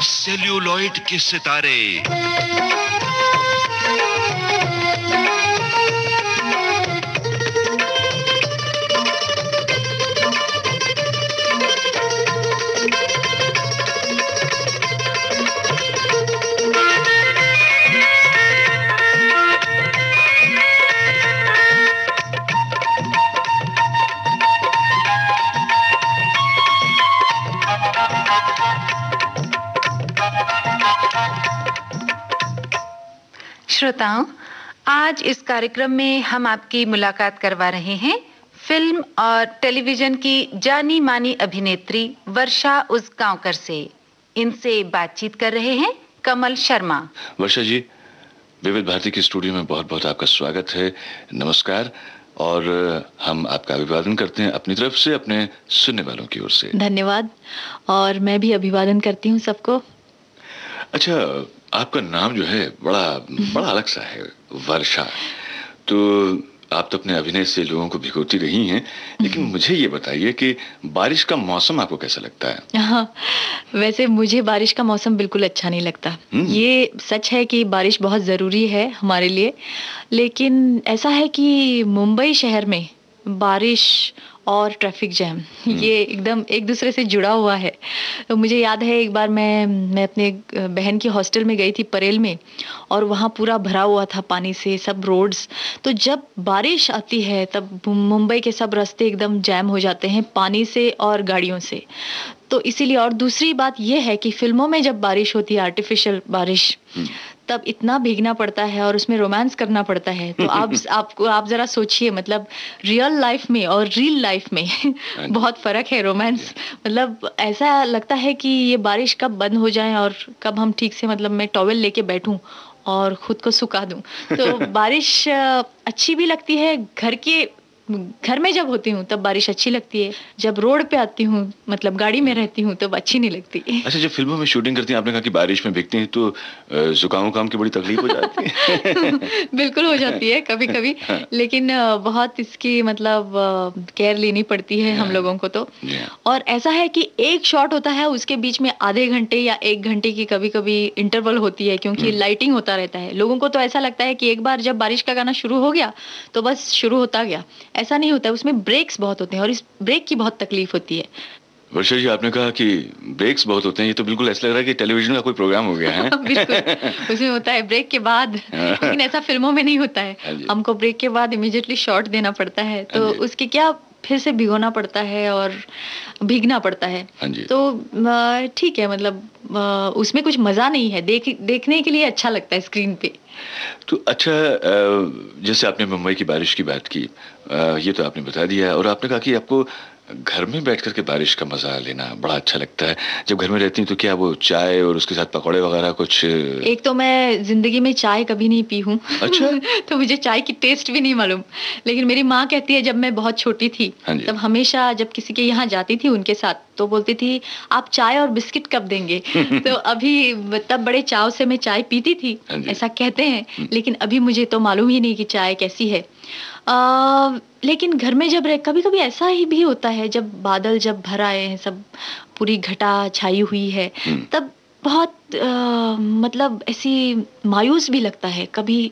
Celluloid के सितारे। श्रोताओं, आज इस कार्यक्रम में हम आपकी मुलाकात करवा रहे हैं फिल्म और टेलीविजन की जानी मानी अभिनेत्री वर्षा उसगांवकर से। इनसे बातचीत कर रहे हैं कमल शर्मा। वर्षा जी, विविध भारती के स्टूडियो में बहुत बहुत आपका स्वागत है। नमस्कार। और हम आपका अभिवादन करते हैं अपनी तरफ से, अपने सुनने वालों की ओर से। धन्यवाद। और मैं भी अभिवादन करती हूँ सबको। अच्छा, आपका नाम जो है बड़ा अलग सा है, वर्षा। तो आप तो अपने अभिनय से लोगों को भिगोती रही हैं, लेकिन मुझे ये बताइए कि बारिश का मौसम आपको कैसा लगता है? हाँ, वैसे मुझे बारिश का मौसम बिल्कुल अच्छा नहीं लगता। ये सच है कि बारिश बहुत ज़रूरी है हमारे लिए, लेकिन ऐसा है कि मुंबई शहर में बारिश और ट्रैफिक जैम ये एकदम एक दूसरे से जुड़ा हुआ है। तो मुझे याद है एक बार मैं अपने बहन की हॉस्टल में गई थी परेल में, और वहाँ पूरा भरा हुआ था पानी से सब रोड्स। तो जब बारिश आती है तब मुंबई के सब रास्ते एकदम जैम हो जाते हैं पानी से और गाड़ियों से। तो इसीलिए, और दूसरी बात यह है कि फिल्मों में जब बारिश होती है, आर्टिफिशियल बारिश, तब इतना भीगना पड़ता है और उसमें रोमांस करना पड़ता है। तो आप जरा सोचिए, मतलब रियल लाइफ में और रील लाइफ में बहुत फर्क है। रोमांस मतलब ऐसा लगता है कि ये बारिश कब बंद हो जाए और कब हम ठीक से, मतलब मैं टॉवेल लेके बैठूं और खुद को सुखा दूं। तो बारिश अच्छी भी लगती है। घर में जब होती हूँ तब बारिश अच्छी लगती है, जब रोड पे आती हूँ, मतलब गाड़ी में रहती हूँ, तब अच्छी नहीं लगती। अच्छा, जब फिल्मों में शूटिंग करती हैं, आपने कहा कि बारिश में भीगती हैं, तो जुकाम की बड़ी तकलीफ हो जाती है? बिल्कुल हो जाती है कभी कभी, लेकिन बहुत इसकी मतलब केयर लेनी पड़ती है हम लोगों को तो। और ऐसा है कि एक शॉट होता है, उसके बीच में आधे घंटे या 1 घंटे की कभी कभी इंटरवल होती है, क्योंकि लाइटिंग होता रहता है। लोगों को तो ऐसा लगता है कि एक बार जब बारिश का गाना शुरू हो गया तो बस शुरू होता गया। ऐसा नहीं होता है, उसमें ब्रेक्स बहुत होते हैं और इस ब्रेक की बहुत तकलीफ होती है। वर्षा जी, आपने कहा कि ब्रेक्स बहुत होते हैं, ये तो बिल्कुल ऐसा लग रहा है कि टेलीविजन का कोई प्रोग्राम हो गया है। बिल्कुल, उसमें होता है ब्रेक के बाद। लेकिन ऐसा फिल्मों में नहीं होता है। हमको ब्रेक के बाद इमीडिएटली शॉट देना पड़ता है, तो उसके क्या फिर से भिगोना पड़ता है और भीगना पड़ता है। तो ठीक है, मतलब उसमें कुछ मजा नहीं है, देखने के लिए अच्छा लगता है स्क्रीन पे। तो अच्छा, जैसे आपने मुंबई की बारिश की बात की, ये तो आपने बता दिया, और आपने कहा कि आपको घर में बैठ कर के बारिश का मजा लेना बड़ा अच्छा लगता है। जब घर में रहती हैं तो क्या वो चाय और उसके साथ पकौड़े वगैरह कुछ? एक तो मैं जिंदगी में चाय कभी नहीं पी हूँ। अच्छा। तो मुझे चाय की टेस्ट भी नहीं मालूम। लेकिन मेरी माँ कहती है, जब मैं बहुत छोटी थी तब हमेशा जब किसी के यहाँ जाती थी उनके साथ, तो बोलती थी आप चाय और बिस्किट कब देंगे? तो अभी तब बड़े चाव से मैं चाय पीती थी, ऐसा कहते हैं। लेकिन अभी मुझे तो मालूम ही नहीं कि चाय कैसी है। लेकिन घर में जब कभी कभी ऐसा ही भी होता है, जब बादल जब भर आए हैं, सब पूरी घटा छाई हुई है, तब बहुत मतलब ऐसी मायूस भी लगता है। कभी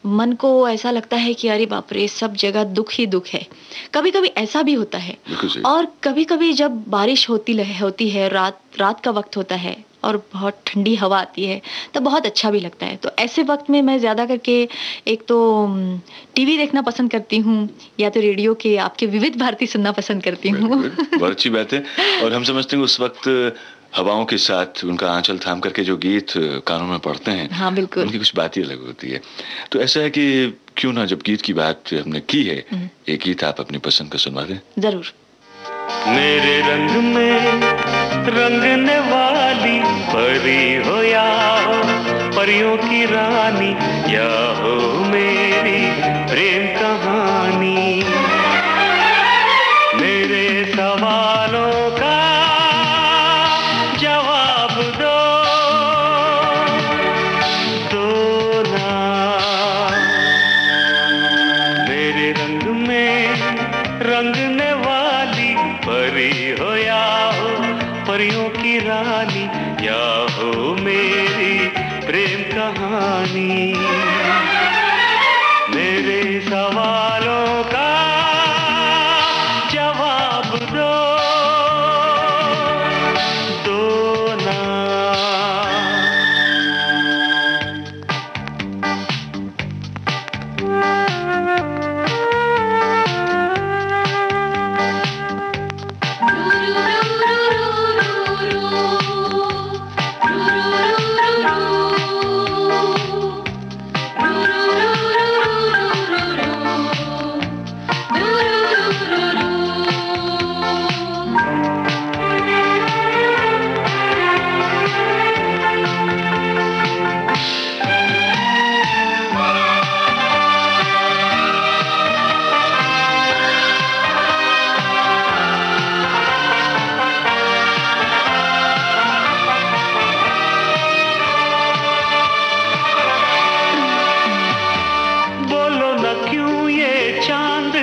मन को ऐसा लगता है कि अरे बाप रे, सब जगह दुख ही दुख है। कभी कभी ऐसा भी होता है। और कभी कभी जब बारिश होती है, रात का वक्त होता है और बहुत ठंडी हवा आती है, तब बहुत अच्छा भी लगता है। तो ऐसे वक्त में मैं ज़्यादा करके एक तो टीवी देखना पसंद करती हूँ, या तो रेडियो के आपके विविध भारती सुनना पसंद करती हूँ। बहुत अच्छी बात है। और हम समझते हैं उस वक्त हवाओं के साथ उनका आंचल थाम करके जो गीत कानों में पढ़ते हैं, हाँ बिल्कुल, उनकी कुछ बात ही अलग होती है। तो ऐसा है कि क्यों ना, जब गीत की बात हमने की है, एक गीत आप अपनी पसंद का सुनवा दें। जरूर। मेरे रंग में रंगने वाली परी हो या हो परियों की रानी, या हो मेरी प्रेम कहानी, मेरे सवालों का जवाब दो ना। मेरे रंग में रंगने वाली परी हो या हो परियों की रानी, या हो मेरी प्रेम कहानी। मेरे सवालों का जवाब दो, दो ना।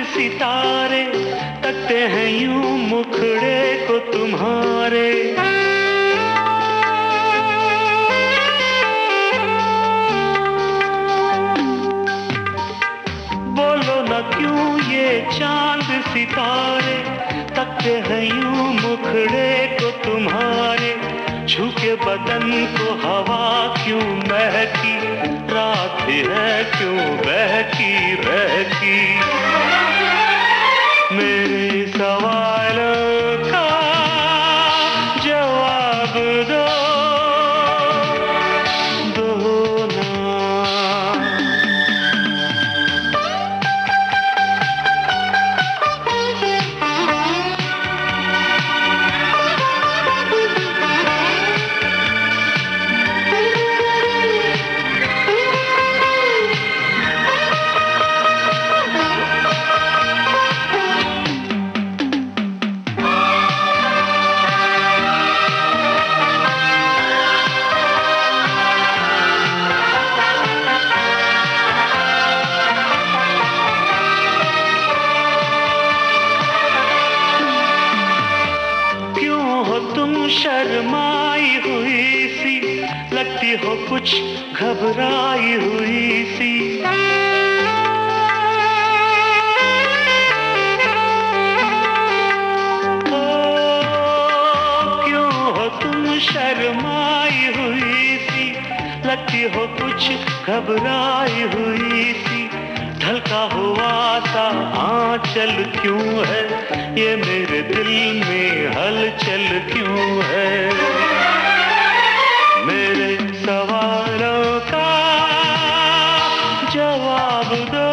सितारे तकते हैं यूं मुखड़े को तुम्हारे। बोलो न क्यों ये चांद सितारे तकते हैं यूं मुखड़े को तुम्हारे। झुके बदन को हवा क्यों महकी, रात है क्यों बहकी बहकी। मेरे सवालों का जवाब दो, दो ना। शर्माई हुई सी लगती हो कुछ घबराई हुई सी। ओ, क्यों हो तुम शर्माई हुई सी लगती हो कुछ घबराई हुई सी। ढलका हुआ सा आंचल क्यों है, ये मेरे दिल में हलचल क्यों है। मेरे सवालों का जवाब दो,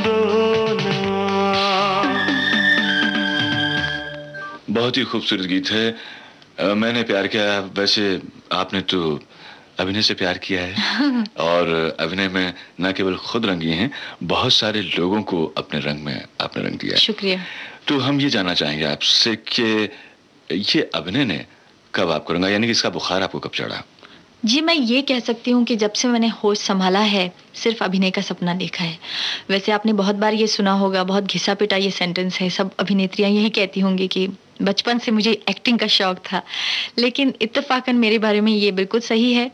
दो ना। बहुत ही खूबसूरत गीत है। मैंने प्यार किया, वैसे आपने तो अभिनय से प्यार किया है और अभिनय में न केवल खुद रंगी हैं, बहुत सारे लोगों को अपने रंग में आपने रंग दिया। शुक्रिया। तो हम ये जानना चाहेंगे आपसे कि ये अभिनय ने कब आपको रंगा, यानी कि इसका बुखार आपको कब चढ़ा? जी, मैं ये कह सकती हूँ कि जब से मैंने होश संभाला है सिर्फ अभिनय का सपना देखा है। वैसे आपने बहुत बार ये सुना होगा, बहुत घिसा पिटा ये सेंटेंस है, सब अभिनेत्रियाँ यही कहती होंगी कि बचपन से मुझे एक्टिंग का शौक था, लेकिन इत्तेफाकन मेरे बारे में ये बिल्कुल सही है।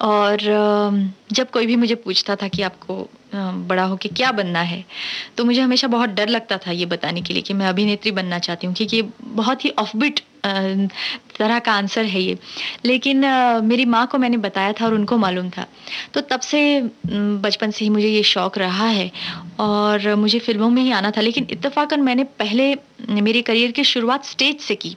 और जब कोई भी मुझे पूछता था कि आपको बड़ा होके क्या बनना है, तो मुझे हमेशा बहुत डर लगता था ये बताने के लिए कि मैं अभिनेत्री बनना चाहती हूँ, क्योंकि ये बहुत ही ऑफबीट तरह का आंसर है ये। लेकिन मेरी माँ को मैंने बताया था और उनको मालूम था, तो तब से बचपन से ही मुझे ये शौक़ रहा है और मुझे फिल्मों में ही आना था। लेकिन इत्तेफाकन मैंने पहले मेरे करियर की शुरुआत स्टेज से की,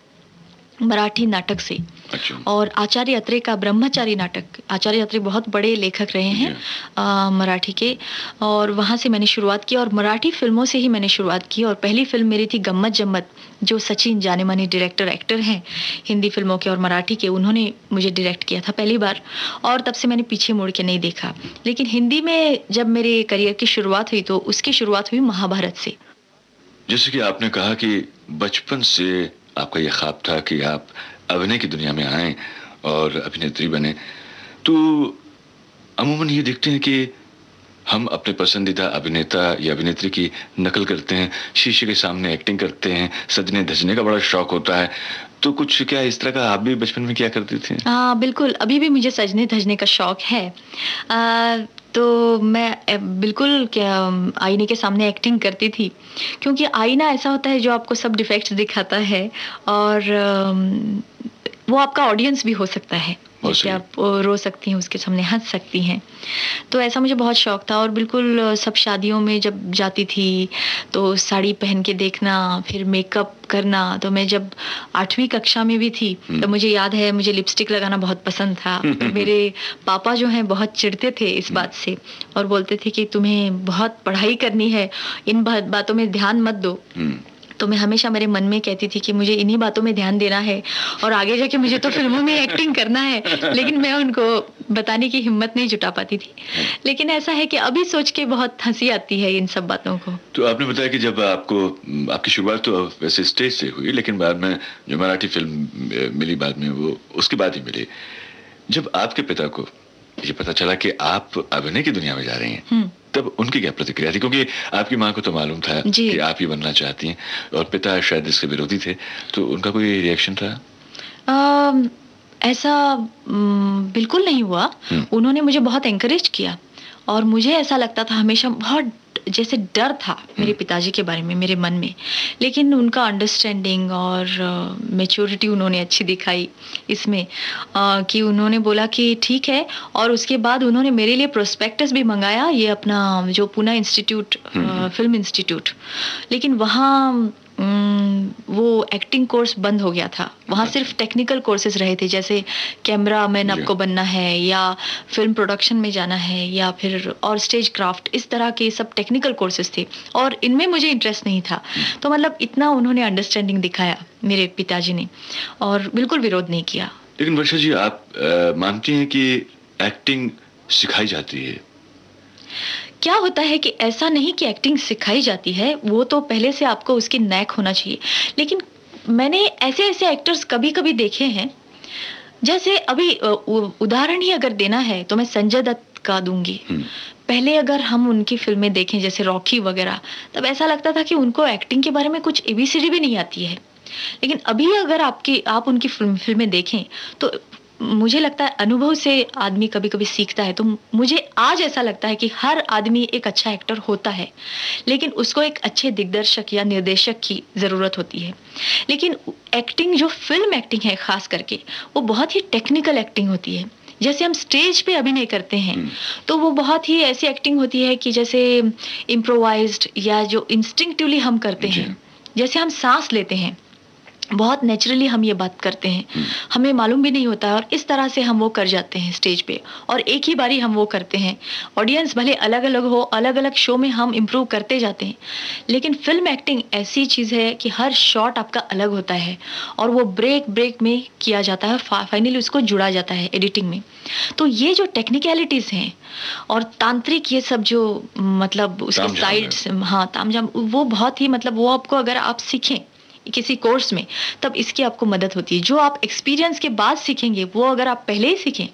मराठी नाटक से। अच्छा। और आचार्य अत्रे का ब्रह्मचारी नाटक, आचार्य अत्रे बहुत बड़े लेखक रहे हैं मराठी के, और वहाँ से मैंने शुरुआत की और मराठी फिल्मों से ही मैंने शुरुआत की। और पहली फिल्म मेरी थी गम्मत जम्मत, जो सचिन जाने माने डायरेक्टर एक्टर हैं हिंदी फिल्मों के और मराठी के, उन्होंने मुझे डायरेक्ट किया था पहली बार, और तब से मैंने पीछे मुड़ के नहीं देखा। लेकिन हिंदी में जब मेरे करियर की शुरुआत हुई तो उसकी शुरुआत हुई महाभारत से। जैसे कि आपने कहा कि बचपन से आपका यह ख्वाब था कि आप अभिनय की दुनिया में आएं और अभिनेत्री बने, तो अमूमन ये देखते हैं कि हम अपने पसंदीदा अभिनेता या अभिनेत्री की नकल करते हैं, शीशे के सामने एक्टिंग करते हैं, सजने धजने का बड़ा शौक होता है, तो कुछ क्या इस तरह का आप भी बचपन में किया करती थी? हाँ बिल्कुल, अभी भी मुझे सजने धजने का शौक है। तो मैं बिल्कुल क्या आईने के सामने एक्टिंग करती थी, क्योंकि आईना ऐसा होता है जो आपको सब डिफेक्ट्स दिखाता है, और वो आपका ऑडियंस भी हो सकता है। जैसे आप रो सकती हैं, उसके सामने हंस सकती हैं। तो ऐसा मुझे बहुत शौक था, और बिल्कुल सब शादियों में जब जाती थी तो साड़ी पहन के देखना, फिर मेकअप करना। तो मैं जब 8वीं कक्षा में भी थी तो मुझे याद है, मुझे लिपस्टिक लगाना बहुत पसंद था। तो मेरे पापा जो हैं बहुत चिढ़ते थे इस बात से, और बोलते थे कि तुम्हें बहुत पढ़ाई करनी है, इन बातों में ध्यान मत दो। तो मैं हमेशा मेरे मन में कहती थी कि मुझे इन्हीं बातों में ध्यान देना है, और आगे जाके मुझे तो फिल्मों में एक्टिंग करना है। लेकिन मैं उनको बताने की हिम्मत नहीं जुटा पाती थी। लेकिन ऐसा है कि अभी सोच के बहुत हंसी आती है इन सब बातों को। तो आपने बताया कि जब आपकी शुरुआत तो वैसे स्टेज से हुई, लेकिन बाद में जो मराठी फिल्म मिली बाद में, वो उसके बाद ही मिली। जब आपके पिता को ये पता चला कि आप अभिनय की दुनिया में जा रही हैं, तब उनकी क्या प्रतिक्रिया थी? क्योंकि आपकी माँ को तो मालूम था कि आप ही बनना चाहती हैं, और पिता शायद इसके विरोधी थे, तो उनका कोई रिएक्शन था? ऐसा बिल्कुल नहीं हुआ। उन्होंने मुझे बहुत एनकरेज किया, और मुझे ऐसा लगता था हमेशा, बहुत जैसे डर था मेरे पिताजी के बारे में मेरे मन में। लेकिन उनका अंडरस्टैंडिंग और मैच्योरिटी उन्होंने अच्छी दिखाई इसमें, कि उन्होंने बोला कि ठीक है। और उसके बाद उन्होंने मेरे लिए प्रोस्पेक्टस भी मंगाया, ये अपना जो पूना इंस्टीट्यूट, फिल्म इंस्टीट्यूट। लेकिन वहाँ वो एक्टिंग कोर्स बंद हो गया था। वहाँ सिर्फ टेक्निकल कोर्सेज रहे थे, जैसे कैमरा मैन आपको बनना है, या फिल्म प्रोडक्शन में जाना है, या फिर और स्टेज क्राफ्ट, इस तरह के सब टेक्निकल कोर्सेज थे, और इनमें मुझे इंटरेस्ट नहीं था। तो मतलब इतना उन्होंने अंडरस्टैंडिंग दिखाया मेरे पिताजी ने, और बिल्कुल विरोध नहीं किया। लेकिन वर्षा जी, आप मानती हैं कि एक्टिंग सिखाई जाती है? क्या होता है कि ऐसा नहीं कि एक्टिंग सिखाई जाती है, वो तो पहले से आपको उसकी नैक होना चाहिए। लेकिन मैंने ऐसे एक्टर्स कभी कभी देखे हैं, जैसे अभी उदाहरण ही अगर देना है तो मैं संजय दत्त का दूंगी। पहले अगर हम उनकी फिल्में देखें, जैसे रॉकी वगैरह, तब ऐसा लगता था कि उनको एक्टिंग के बारे में कुछ एबीसीडी भी नहीं आती है। लेकिन अभी अगर आप उनकी फिल्में देखें तो मुझे लगता है अनुभव से आदमी कभी कभी सीखता है। तो मुझे आज ऐसा लगता है कि हर आदमी एक अच्छा एक्टर होता है, लेकिन उसको एक अच्छे दिग्दर्शक या निर्देशक की ज़रूरत होती है। लेकिन एक्टिंग, जो फिल्म एक्टिंग है खास करके, वो बहुत ही टेक्निकल एक्टिंग होती है। जैसे हम स्टेज पे अभिनय करते हैं तो वो बहुत ही ऐसी एक्टिंग होती है कि जैसे इम्प्रोवाइज्ड, या जो इंस्टिंक्टिवली हम करते हैं। जैसे हम सांस लेते हैं, बहुत नेचुरली हम ये बात करते हैं, हमें मालूम भी नहीं होता है, और इस तरह से हम वो कर जाते हैं स्टेज पे, और एक ही बारी हम वो करते हैं। ऑडियंस भले अलग अलग हो, अलग अलग शो में हम इम्प्रूव करते जाते हैं। लेकिन फिल्म एक्टिंग ऐसी चीज़ है कि हर शॉट आपका अलग होता है, और वो ब्रेक में किया जाता है, फाइनली उसको जुड़ा जाता है एडिटिंग में। तो ये जो टेक्निकलिटीज़ हैं और तांत्रिक, ये सब जो मतलब उसके साइड्स, हाँ तामझाम, वो बहुत ही मतलब वो आपको अगर आप सीखें किसी कोर्स में, तब इसकी आपको मदद होती है। जो आप एक्सपीरियंस के बाद सीखेंगे, वो अगर आप पहले ही सीखें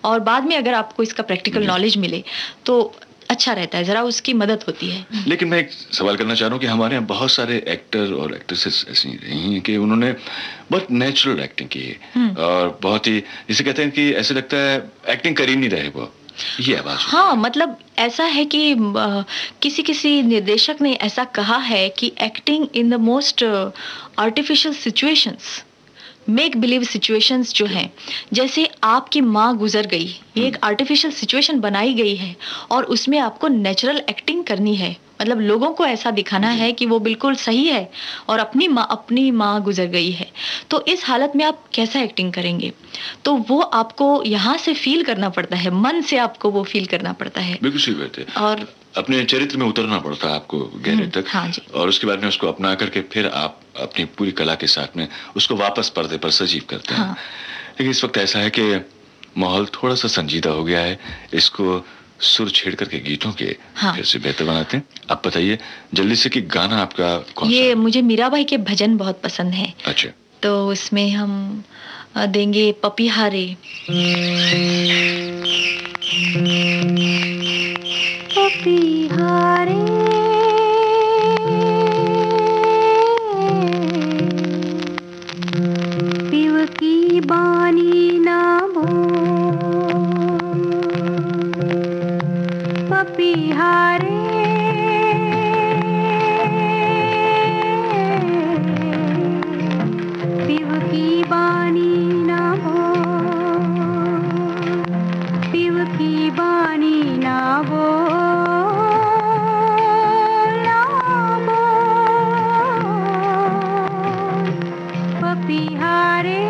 और बाद में अगर आपको इसका प्रैक्टिकल नॉलेज मिले तो अच्छा रहता है, जरा उसकी मदद होती है। लेकिन मैं एक सवाल करना चाह रहा हूँ कि हमारे यहाँ बहुत सारे एक्टर और एक्ट्रेसेस ऐसी रही हैं कि उन्होंने बहुत नेचुरल एक्टिंग की है, और बहुत ही, जिसे कहते हैं कि ऐसे लगता है एक्टिंग कर ही नहीं रहे वो, ये आवाज। हाँ, मतलब ऐसा है कि किसी निर्देशक ने ऐसा कहा है कि acting in the most artificial situations, make believe situations जो हैं, जैसे आपकी माँ गुजर गई, ये एक आर्टिफिशियल सिचुएशन बनाई गई है, और उसमें आपको नेचुरल एक्टिंग करनी है। मतलब लोगों को ऐसा दिखाना है कि वो बिल्कुल सही है, और अपनी माँ गुजर गई है। तो इस हालत में आप कैसा एक्टिंग करेंगे? तो वो आपको यहाँ से फील करना पड़ता है, मन से आपको वो फील करना पड़ता है। बिल्कुल सही बात है। और अपने चरित्र में उतरना पड़ता है आपको गहरे तक। हाँ जी। और उसके बाद में उसको अपना करके फिर आप अपनी पूरी कला के साथ में उसको वापस पर्दे पर सजीव करते हैं। लेकिन इस वक्त ऐसा है कि माहौल थोड़ा सा संजीदा हो गया है, इसको सुर छेड़ करके गीतों के फिर से बेहतर बनाते हैं। आप बताइए जल्दी से कि गाना आपका कौन सा? ये मुझे मीराबाई के भजन बहुत पसंद है। अच्छा, तो उसमें हम देंगे पपीहारे। पपीहारे बानी ना पपिहारे पिव की बानी ना पिव की बानी ना पपिहारे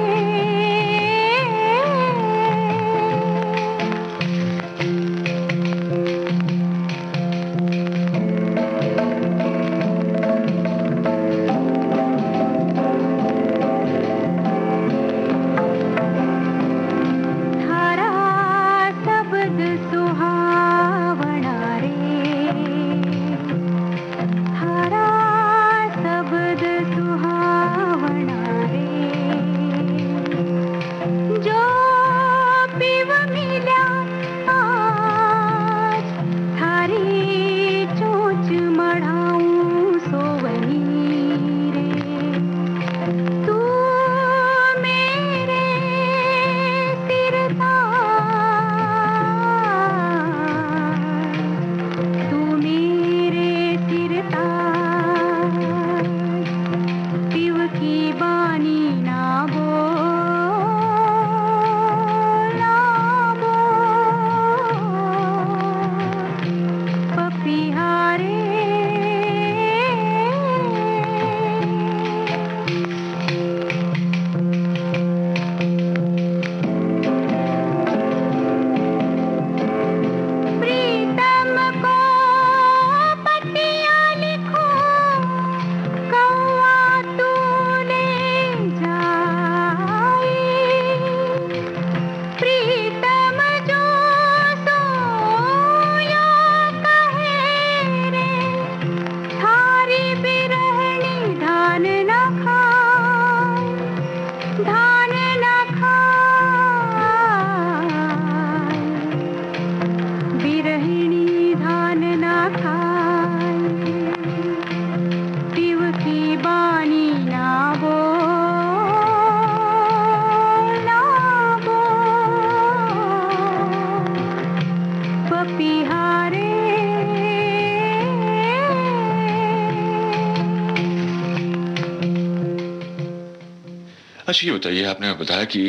अच्छा ये बताइए, आपने बताया कि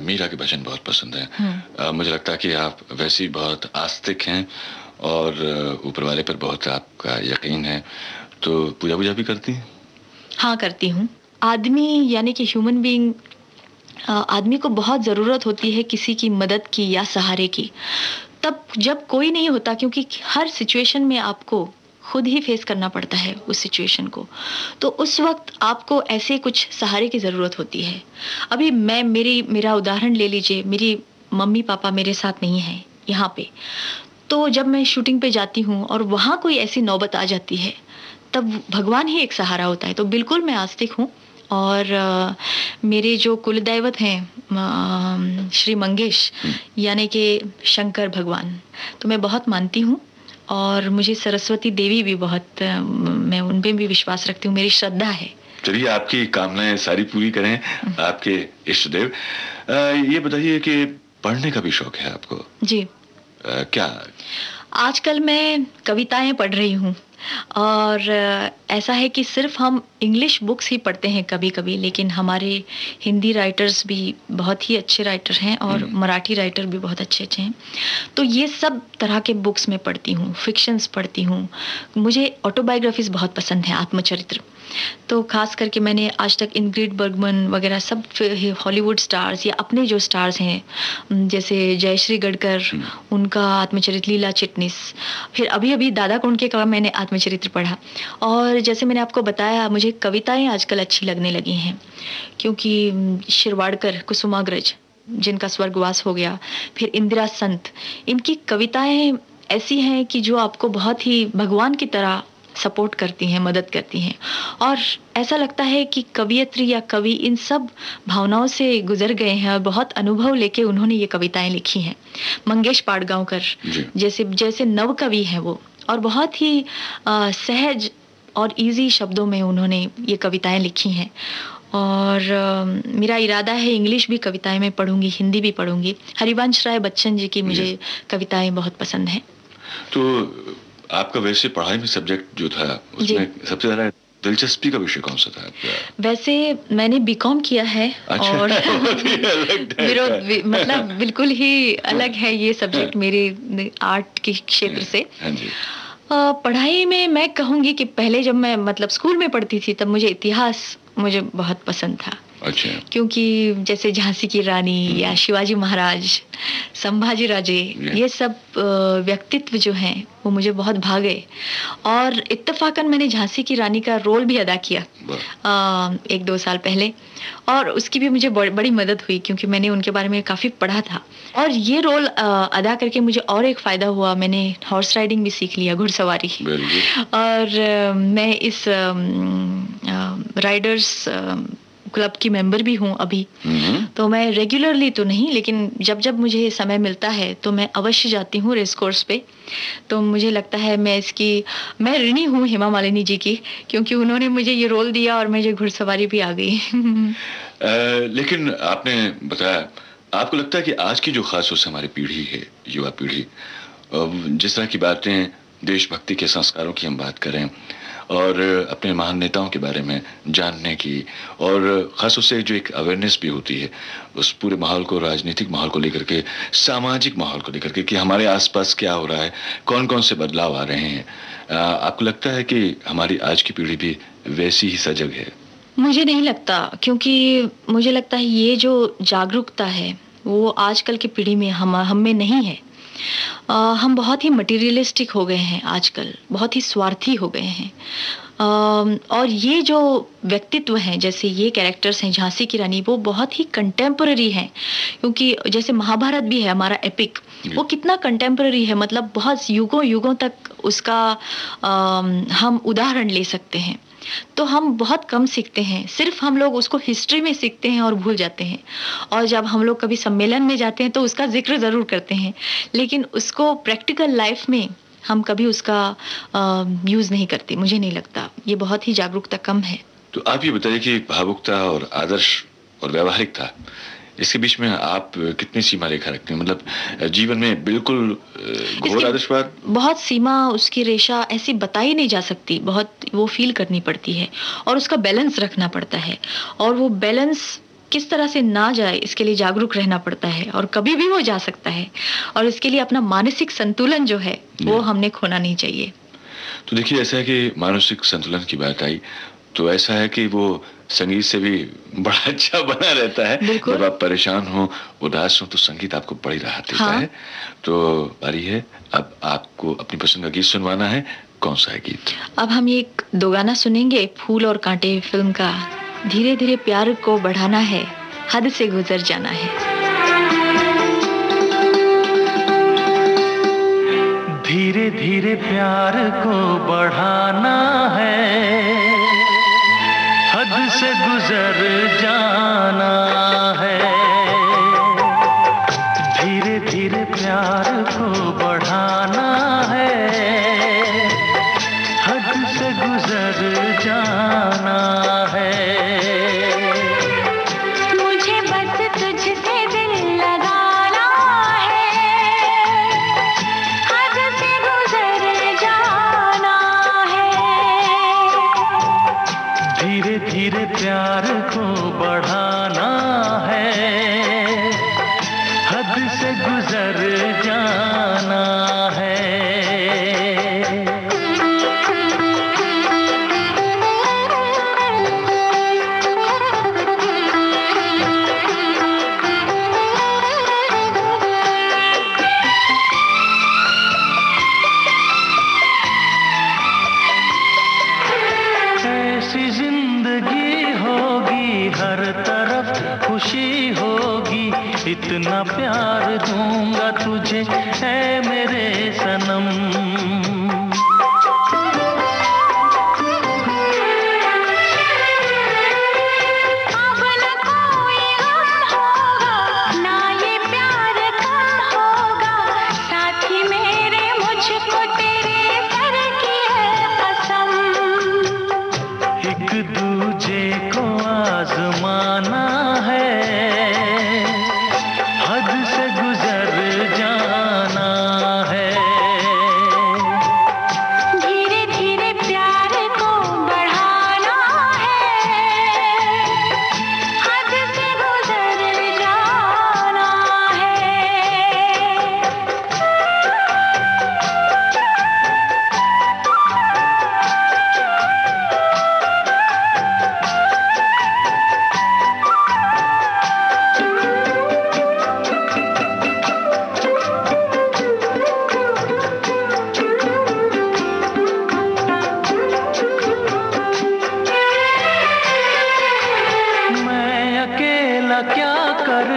मीरा के भजन बहुत पसंद है। मुझे लगता है कि आप वैसे ही बहुत आस्तिक हैं और ऊपर वाले पर बहुत आपका यकीन है, तो पूजा वूजा भी करती हैं? हाँ, करती हूँ। आदमी यानी कि ह्यूमन बीइंग, आदमी को बहुत ज़रूरत होती है किसी की मदद की या सहारे की, तब जब कोई नहीं होता, क्योंकि हर सिचुएशन में आपको खुद ही फेस करना पड़ता है उस सिचुएशन को, तो उस वक्त आपको ऐसे कुछ सहारे की ज़रूरत होती है। अभी मेरा उदाहरण ले लीजिए, मेरी मम्मी पापा मेरे साथ नहीं हैं यहाँ पे, तो जब मैं शूटिंग पे जाती हूँ और वहाँ कोई ऐसी नौबत आ जाती है, तब भगवान ही एक सहारा होता है। तो बिल्कुल मैं आस्तिक हूँ और मेरे जो कुल दैवत हैं श्री मंगेश यानी कि शंकर भगवान, तो मैं बहुत मानती हूँ और मुझे सरस्वती देवी भी बहुत, मैं उन पे भी विश्वास रखती हूँ, मेरी श्रद्धा है। चलिए, आपकी कामनाएं सारी पूरी करें आपके इष्ट देव। ये बताइए कि पढ़ने का भी शौक है आपको? जी। क्या? आजकल मैं कविताएं पढ़ रही हूँ और ऐसा है कि सिर्फ हम इंग्लिश बुक्स ही पढ़ते हैं कभी कभी, लेकिन हमारे हिंदी राइटर्स भी बहुत ही अच्छे राइटर हैं और मराठी राइटर भी बहुत अच्छे अच्छे हैं। तो ये सब तरह के बुक्स मैं पढ़ती हूँ, फिक्शंस पढ़ती हूँ। मुझे ऑटोबायोग्राफीज बहुत पसंद है, आत्मचरित्र। तो खास करके मैंने आज तक इंग्रिड बर्गमन वगैरह सब हॉलीवुड स्टार्स या अपने जो स्टार्स हैं जैसे जयश्री गढ़कर, उनका आत्मचरित्र, लीला चिटनिस, फिर अभी अभी दादा कोंडके का मैंने आत्मचरित्र पढ़ा। और जैसे मैंने आपको बताया, मुझे कविताएं आजकल अच्छी लगने लगी हैं, क्योंकि शिरवाड़कर, कुसुमाग्रज जिनका स्वर्गवास हो गया, फिर इंदिरा संत, इनकी कविताएं ऐसी हैं कि जो आपको बहुत ही भगवान की तरह सपोर्ट करती हैं, मदद करती हैं। और ऐसा लगता है कि कवियत्री या कवि इन सब भावनाओं से गुजर गए हैं और बहुत अनुभव लेके उन्होंने ये कविताएं लिखी हैं। मंगेश पाड़गांवकर जैसे नव कवि हैं वो, और बहुत ही सहज और इजी शब्दों में उन्होंने ये कविताएं लिखी हैं। और मेरा इरादा है इंग्लिश भी कविताएं मैं पढ़ूंगी, हिंदी भी पढ़ूंगी। हरिवंश राय बच्चन जी की मुझे कविताएं बहुत पसंद हैं। तो आपका वैसे पढ़ाई में सब्जेक्ट जो था उसमें सबसे ज़्यादा दिलचस्पी का विषय कौन सा था आपका? वैसे मैंने बीकॉम किया है। अच्छा, और विरोध मतलब बिल्कुल ही अलग है ये सब्जेक्ट मेरे आर्ट के क्षेत्र से। हाँ जी। पढ़ाई में मैं कहूँगी कि पहले जब मैं मतलब स्कूल में पढ़ती थी तब मुझे इतिहास मुझे बहुत पसंद था। अच्छा। क्योंकि जैसे झांसी की रानी या शिवाजी महाराज, संभाजी राजे, ये सब व्यक्तित्व जो हैं वो मुझे बहुत भागे। और इत्तेफाकन मैंने झांसी की रानी का रोल भी अदा किया 1-2 साल पहले, और उसकी भी मुझे बड़ी मदद हुई क्योंकि मैंने उनके बारे में काफ़ी पढ़ा था। और ये रोल अदा करके मुझे और एक फ़ायदा हुआ, मैंने हॉर्स राइडिंग भी सीख लिया, घुड़सवारी। और मैं इस राइडर्स क्लब की मेंबर भी हूँ अभी। तो मैं रेगुलरली तो नहीं, लेकिन जब जब मुझे समय मिलता है तो मैं अवश्य जाती हूँ रेस कोर्स पे। तो मुझे लगता है मैं ऋणी हूँ हेमा मालिनी जी की, क्योंकि उन्होंने मुझे ये रोल दिया और मुझे घुड़सवारी भी आ गई। लेकिन आपने बताया, आपको लगता है कि आज की जो खास तौर से हमारी पीढ़ी है, युवा पीढ़ी, जिस तरह की बातें, देशभक्ति के संस्कारों की हम बात करें और अपने महान नेताओं के बारे में जानने की, और ख़ास उससे जो एक अवेयरनेस भी होती है उस पूरे माहौल को, राजनीतिक माहौल को लेकर के, सामाजिक माहौल को लेकर के, कि हमारे आसपास क्या हो रहा है, कौन कौन से बदलाव आ रहे हैं, आपको लगता है कि हमारी आज की पीढ़ी भी वैसी ही सजग है? मुझे नहीं लगता, क्योंकि मुझे लगता है ये जो जागरूकता है वो आजकल की पीढ़ी में हम में नहीं है। हम बहुत ही मटेरियलिस्टिक हो गए हैं आजकल, बहुत ही स्वार्थी हो गए हैं। और ये जो व्यक्तित्व हैं, जैसे ये कैरेक्टर्स हैं झांसी की रानी, वो बहुत ही कंटेम्पररी हैं। क्योंकि जैसे महाभारत भी है हमारा एपिक, वो कितना कंटेम्पररी है, मतलब बहुत युगों युगों तक उसका हम उदाहरण ले सकते हैं। तो हम बहुत कम सीखते हैं, सिर्फ हम लोग उसको हिस्ट्री में सीखते हैं और भूल जाते हैं। और जब हम लोग कभी सम्मेलन में जाते हैं तो उसका जिक्र ज़रूर करते हैं, लेकिन उसको प्रैक्टिकल लाइफ में हम कभी उसका यूज़ नहीं करते। मुझे नहीं लगता, ये बहुत ही जागरूकता कम है। तो आप ये बताइए कि भावुकता और आदर्श और व्यावहारिकता, इसके बीच में आप कितनी सीमा रेखा रखते हैं? मतलब जीवन में बिल्कुल घोर आदर्शवाद? बहुत सीमा, उसकी रेखा ऐसी बताई नहीं जा सकती, बहुत वो फील करनी पड़ती है और उसका बैलेंस रखना पड़ता है। और वो बैलेंस किस तरह से ना जाए इसके लिए जागरूक रहना पड़ता है, और कभी भी वो जा सकता है। और इसके लिए अपना मानसिक संतुलन जो है वो हमने खोना नहीं चाहिए। तो देखिए, ऐसा है कि मानसिक संतुलन की बात आई तो ऐसा है कि वो संगीत से भी बड़ा अच्छा बना रहता है। जब आप परेशान हो, उदास हो, तो संगीत आपको बड़ी राहत देता है। तो बारी है अब आपको अपनी पसंद का गीत सुनवाना है। कौन सा है गीत? अब हम एक 2 गाना सुनेंगे, फूल और कांटे फिल्म का। धीरे धीरे प्यार को बढ़ाना है, हद से गुजर जाना है। धीरे धीरे प्यार को बढ़ाना है, हद से गुजर जाना है। धीरे धीरे प्यार को बढ़ाना है, हद से गुजर जाना है। मुझे बस तुझसे दिल लगाना है, हद से गुजर जाना है। धीरे धीरे प्यार को बढ़ाना है, हद से गुजर जाना है। ऐसी जिंदगी होगी, हर तरफ खुशी होगी, इतना प्यार दूंगा तुझे ऐ मेरे सनम। अब न कोई गम होगा, ना ये प्यार कम होगा, साथी मेरे मुझको तेरे सर की है कसम। एक दूजे को आज़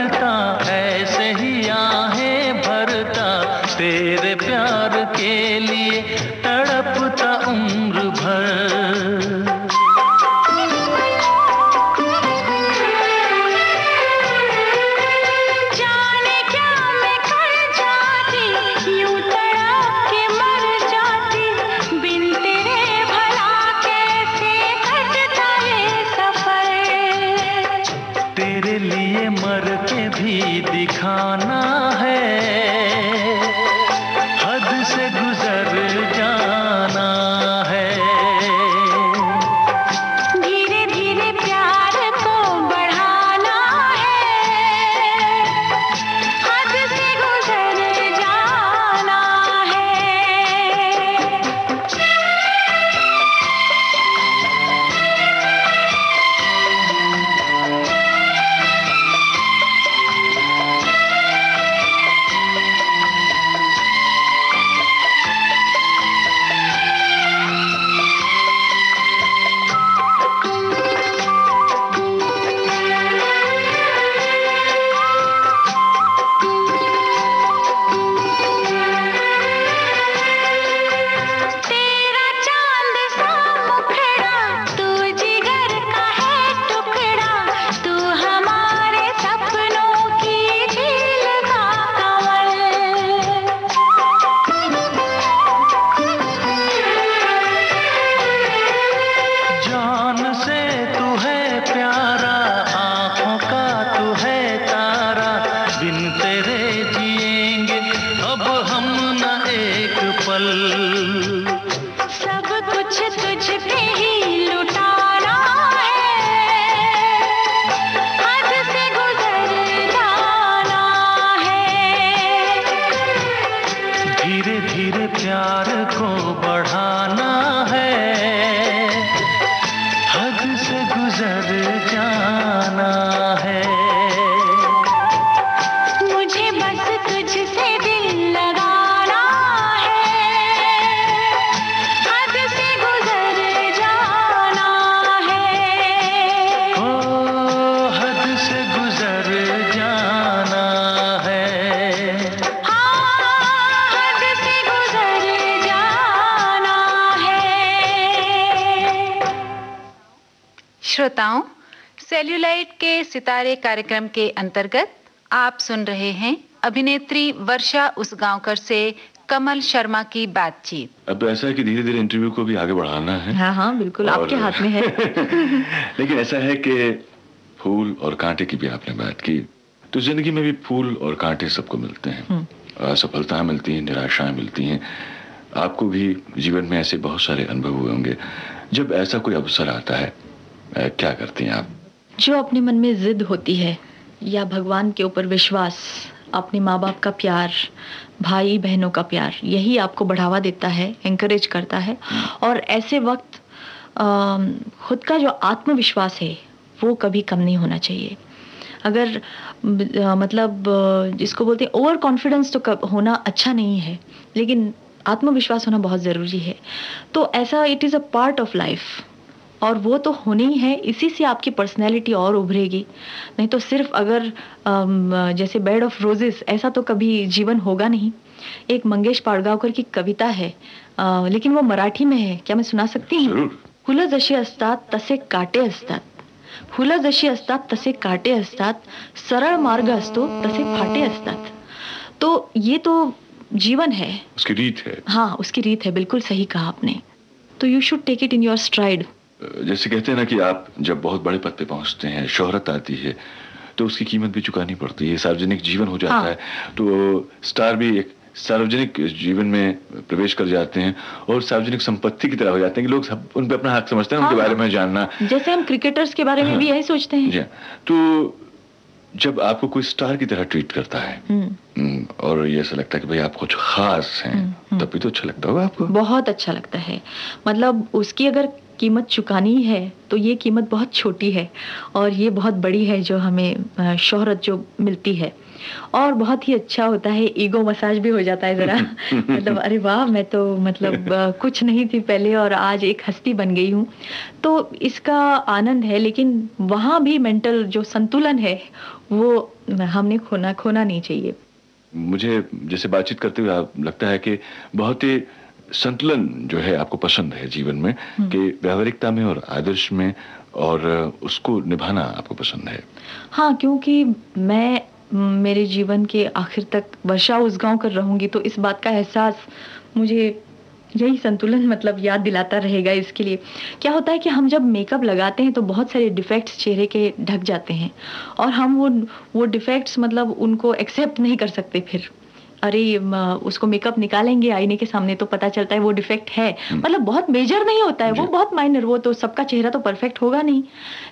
करता, ऐसे ही आहें भरता, तेरे प्यार के लिए तड़पता उम्र भर। दिखाना है, हद से गुजर जाना है। धीरे धीरे प्यार को बढ़ाना है, हद से गुजर जाना है। सब कुछ तुझ पे ही लुटाना है, हद से गुजर जाना है। धीरे धीरे प्यार को बढ़ाना है, हद से गुजर जाना है। मुझे बस तुझसे दिल लगाना श्रोताओं, सेल्यूलाइट के सितारे कार्यक्रम के अंतर्गत आप सुन रहे हैं अभिनेत्री वर्षा उसगांवकर से कमल शर्मा की बातचीत। अब तो ऐसा है कि धीरे धीरे इंटरव्यू को भी आगे बढ़ाना है। हाँ हाँ बिल्कुल, आपके हाथ में है। लेकिन ऐसा है कि फूल और कांटे की भी आपने बात की, तो जिंदगी में भी फूल और कांटे सबको मिलते हैं। सफलताएं मिलती हैं, निराशाएं मिलती हैं। आपको भी जीवन में ऐसे बहुत सारे अनुभव हुए होंगे। जब ऐसा कोई अवसर आता है, क्या करती हैं आप? जो अपने मन में जिद होती है या भगवान के ऊपर विश्वास, अपने माँ बाप का प्यार, भाई बहनों का प्यार, यही आपको बढ़ावा देता है, एंकरेज करता है। और ऐसे वक्त खुद का जो आत्मविश्वास है वो कभी कम नहीं होना चाहिए। अगर मतलब जिसको बोलते हैं ओवर कॉन्फिडेंस, तो होना अच्छा नहीं है, लेकिन आत्मविश्वास होना बहुत ज़रूरी है। तो ऐसा it is a part of life, और वो तो होनी ही है। इसी से आपकी पर्सनैलिटी और उभरेगी। नहीं तो सिर्फ अगर जैसे बेड ऑफ रोजेस, ऐसा तो कभी जीवन होगा नहीं। एक मंगेश पाडगावकर की कविता है, लेकिन वो मराठी में है, क्या मैं सुना सकती हूँ? फुलं जशी असतात तसे काटे असतात, फुलं जशी असतात तसे काटे असतात, सरळ मार्ग असतो तसे फाटे असतात। तो ये तो जीवन है, उसकी रीत है। हाँ, उसकी रीत है, बिल्कुल सही कहा आपने। तो you should take it in your stride. जैसे कहते हैं ना कि आप जब बहुत बड़े पद पे पहुंचते हैं, शोहरत आती है, तो उसकी कीमत भी चुकानी पड़ती है। सार्वजनिक जीवन हो जाता है, तो स्टार भी एक सार्वजनिक जीवन में प्रवेश कर जाते हैं और सार्वजनिक संपत्ति की तरह हो जाते हैं कि लोग सब उन पे अपना हक समझते हैं। उनके बारे में जानना, जैसे हम क्रिकेटर्स के बारे में भी यही सोचते हैं। तो जब आपको कोई स्टार की तरह ट्रीट करता है और ये ऐसा लगता है कि भाई आप कुछ खास हैं, तब भी तो अच्छा लगता होगा आपको। बहुत अच्छा लगता है। मतलब उसकी अगर कीमत चुकानी है तो ये कीमत बहुत छोटी है और ये बहुत बड़ी है जो हमें शोहरत जो मिलती है। और बहुत ही अच्छा होता है, ईगो मसाज भी हो जाता है ज़रा। मतलब अरे वाह, मैं तो मतलब कुछ नहीं थी पहले और आज एक हस्ती बन गई हूँ। तो इसका आनंद है, लेकिन वहाँ भी मेंटल जो संतुलन है वो हमने खोना नहीं चाहिए। मुझे जैसे बातचीत करते हुए लगता है कि बहुत ही संतुलन जो है आपको पसंद है जीवन में, कि व्यावहारिकता में और आदर्श में, और उसको निभाना आपको पसंद है। हाँ, क्योंकि मैं मेरे जीवन के आखिर तक वर्षा उजगांव कर रहूंगी, तो इस बात का एहसास मुझे यही संतुलन मतलब याद दिलाता रहेगा। इसके लिए क्या होता है कि हम जब मेकअप लगाते हैं तो बहुत सारे डिफेक्ट्स चेहरे के ढक जाते हैं, और हम वो डिफेक्ट्स मतलब उनको एक्सेप्ट नहीं कर सकते फिर। अरे उसको मेकअप निकालेंगे आईने के सामने तो पता चलता है वो डिफेक्ट है, मतलब बहुत मेजर नहीं होता है वो, बहुत माइनर, वो तो सबका चेहरा तो परफेक्ट होगा नहीं।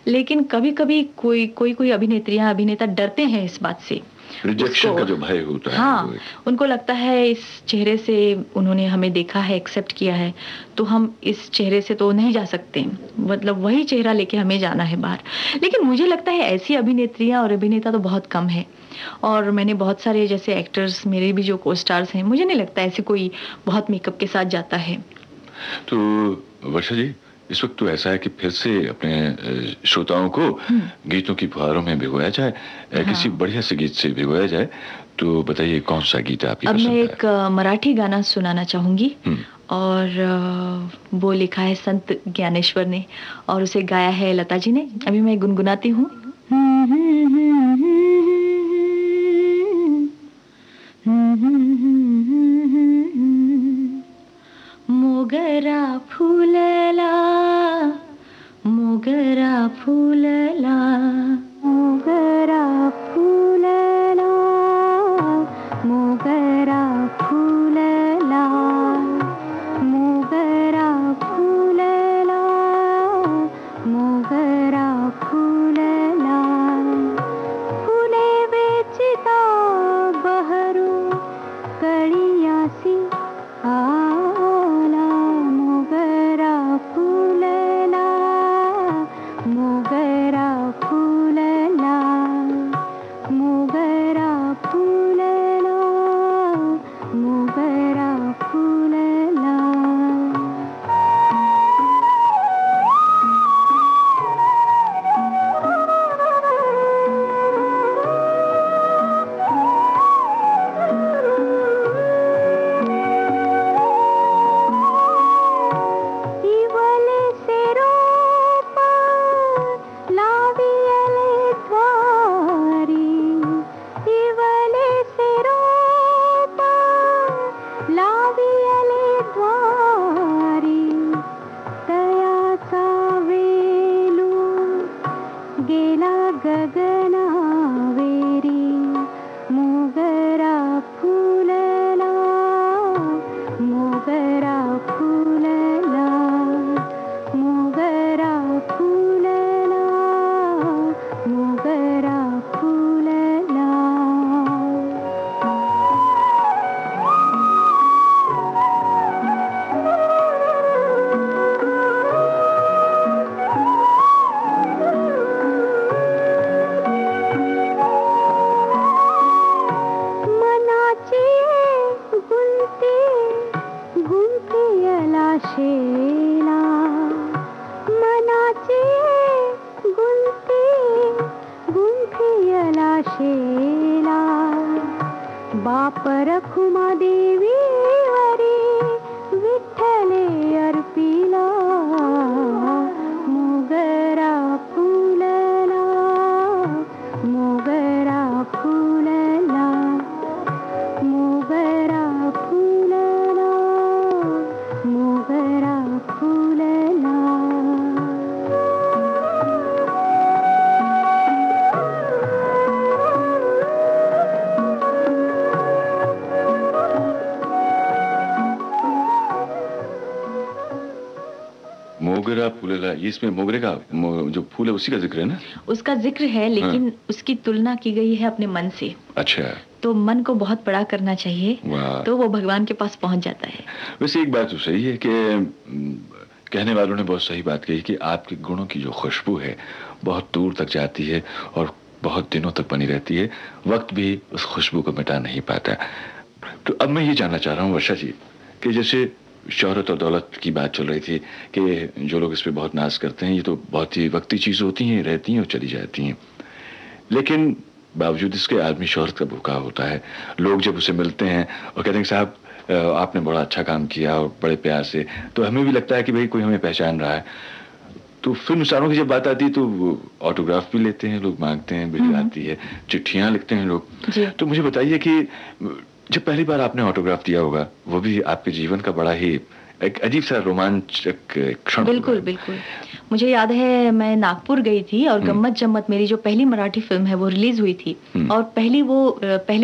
लेकिन कभी कभी कोई अभिनेत्रियां अभिनेता डरते हैं इस बात से, रिजेक्शन का जो भय होता है। हाँ, उनको लगता है इस चेहरे से उन्होंने हमें देखा है, एक्सेप्ट किया है, तो हम इस चेहरे से तो नहीं जा सकते, मतलब वही चेहरा लेके हमें जाना है बाहर। लेकिन मुझे लगता है ऐसी अभिनेत्रियां और अभिनेता तो बहुत कम है, और मैंने बहुत सारे जैसे एक्टर्स, मेरे भी जो को स्टार्स हैं, मुझे नहीं लगता ऐसे कोई बहुत मेकअप के साथ जाता है। तो वर्षा जी, इस वक्त तो ऐसा है कि फिर से अपने श्रोताओं को गीतों की फुहारों में भिगोया जाए, किसी बढ़िया से गीत से भिगोया जाए। तो बताइए कौन सा गीत आपकी पसंद है? अब मैं एक मराठी गाना सुनाना चाहूंगी, और वो लिखा है संत ज्ञानेश्वर ने और उसे गाया है लता जी ने। अभी मैं गुनगुनाती हूँ। मोगरा फुलला, मोगरा फुलला, मोगरा फुलला, मोगरा फुलला, मोगरा फुलला, मोगरा फुलला, फुले बेचिता बहरू कळियासी आला, मोगरा फुलला, मोगरा फुलला, मोगरा फुलला, मोगरा फुलला। इवले से रोप लावियले द्वारी, इवले से रोप लावियले द्वारी, तयाचा वेलू गेला गगनावेरी, मोगरा फुलला, मोगरा फुलला, मोगरा फुलला, मोगरा फुलला। मनाची गुंती गुंतियला शेला, मनाची गुंती गुंतियला शेला, बाप रखुमा देवी वरी विठ्ठले अर्पिला, मोगरा फुलला, मोगरा फुलला, मोगरा फुलला, मोगरा फुलला। मोगरा फूलेला, ये इसमें मोगरे का जो फूल है उसी का जिक्र है ना? उसका जिक्र है, लेकिन उसकी तुलना की गई है अपने मन से। अच्छा, तो मन को बहुत बड़ा करना चाहिए, वाह। तो वो भगवान के पास पहुंच जाता है। वैसे एक बात तो सही है कि कहने वालों ने बहुत सही बात कही कि आपके गुणों की जो खुशबू है बहुत दूर तक जाती है और बहुत दिनों तक बनी रहती है, वक्त भी उस खुशबू को मिटा नहीं पाता। तो अब मैं ये जानना चाह रहा हूँ वर्षा जी कि जैसे शोहरत और दौलत की बात चल रही थी कि जो लोग इस पे बहुत नाज करते हैं, ये तो बहुत ही वक्ती चीज़ होती हैं, रहती हैं और चली जाती हैं, लेकिन बावजूद इसके आदमी शोहरत का भूखा होता है। लोग जब उसे मिलते हैं और कहते हैं साहब आपने बड़ा अच्छा काम किया और बड़े प्यार से, तो हमें भी लगता है कि भाई कोई हमें पहचान रहा है। तो फिल्म स्टारों की जब बात आती है तो ऑटोग्राफ भी लेते हैं लोग, मांगते हैं, बिल आती है, चिट्ठियां लिखते हैं लोग। तो मुझे बताइए कि जब पहली बार आपने ऑटोग्राफ दिया होगा, वो भी आपके जीवन का बड़ा ही एक अजीब सा रोमांचक क्षण। बिल्कुल बिल्कुल, मुझे याद है मैं नागपुर गई थी और गम्मत जम्मत मेरी जो पहली मराठी फिल्म है वो रिलीज हुई थी, और पहले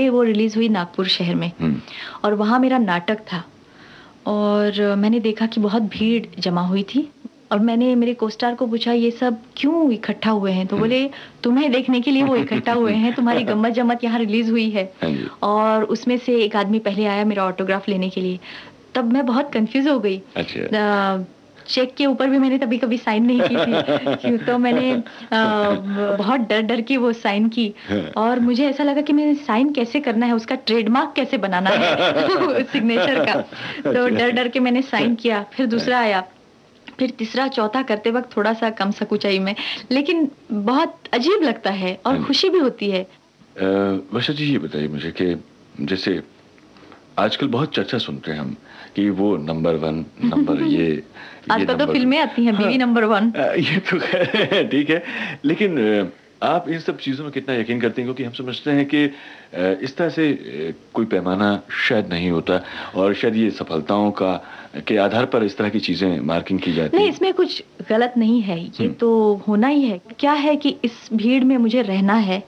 वो रिलीज हुई नागपुर शहर में, और वहाँ मेरा नाटक था और मैंने देखा कि बहुत भीड़ जमा हुई थी, और मैंने मेरे कोस्टार को पूछा ये सब क्यों इकट्ठा हुए हैं, तो बोले तुम्हें देखने के लिए वो इकट्ठा हुए हैं, तुम्हारी गम्मत जम्मत यहाँ रिलीज हुई है। और उसमें से एक आदमी पहले आया मेरा ऑटोग्राफ लेने के लिए, तब मैं बहुत कंफ्यूज हो गई। चेक के ऊपर भी मैंने तभी कभी साइन नहीं की थी तो मैंने बहुत डर डर के वो साइन की, और मुझे ऐसा लगा कि मैंने साइन कैसे करना है, उसका ट्रेडमार्क कैसे बनाना है सिग्नेचर का। तो डर डर के मैंने साइन किया, फिर दूसरा आया, फिर तीसरा चौथा करते वक्त थोड़ा सा कम सकुचाई में, लेकिन बहुत अजीब लगता है और खुशी भी होती है। वर्षा जी ये बताइए मुझे कि जैसे आजकल बहुत चर्चा सुनते हैं हम कि वो नंबर 1 नंबर ये आजकल तो फिल्में आती हैं, बीवी नंबर 1। ये तो ठीक है, लेकिन आप इन सब चीज़ों में कितना यकीन करते हैं? क्योंकि हम समझते हैं कि इस तरह से कोई पैमाना शायद नहीं होता, और शायद ये सफलताओं का के आधार पर इस तरह की चीज़ें मार्किंग की जाती नहीं, इसमें कुछ गलत नहीं है, ये तो होना ही है। क्या है कि इस भीड़ में मुझे रहना है